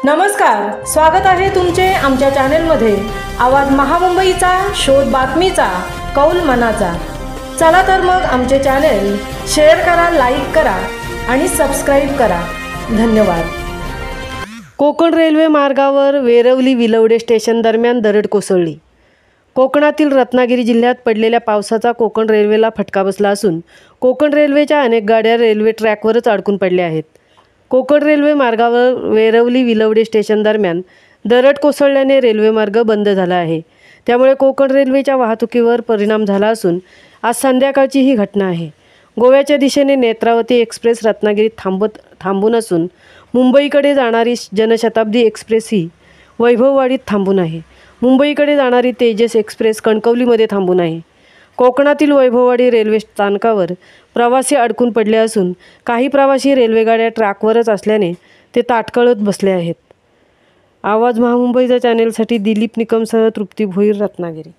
नमस्कार, स्वागत आहे तुमचे आमच्या चॅनलमध्ये। आवाज महामुंबईचा, शोध बातमीचा, कौल मनाचा। चला तर मग आमचे चॅनल शेअर करा, लाईक करा आणि सबस्क्राइब करा। धन्यवाद। कोकण रेल्वे मार्गावर वेरवली विलवडे स्टेशन दरम्यान दरड कोसळली। कोकणातील रत्नागिरी जिल्ह्यात पडलेल्या पावसाचा कोकण रेल्वेला फटका बसला असून कोकण रेल्वेच्या अनेक गाड्या रेल्वे ट्रॅकवरच अडकून पडल्या आहेत। कोकण रेल्वे मार्गावर वेरवली विलवडे स्टेशन दरम्यान दरड कोसळल्याने रेल्वे मार्ग बंद झाला आहे। त्यामुळे कोकण रेल्वेच्या वाहतुकीवर परिणाम झाला असून आज संध्याकाळची ही घटना आहे। गोव्याच्या दिशेने नेत्रावती एक्सप्रेस रत्नागिरीत थांबून असून मुंबईकडे जाणारी जनशताब्दी एक्सप्रेस ही वैभववाडीत थांबून आहे। मुंबईकडे जाणारी तेजस एक्सप्रेस कणकवलीमध्ये थांबून आहे। कोकणातील वैभववाडी रेल्वे स्थानकावर प्रवासी अडकून पडले असून काही प्रवासी रेल्वेगाड्या ट्रॅकवरच असल्याने ते ताटकळत बसले आहेत। आवाज महामुंबईच्या चॅनेलसाठी दिलीप निकमसह तृप्ती भोईर, रत्नागिरी।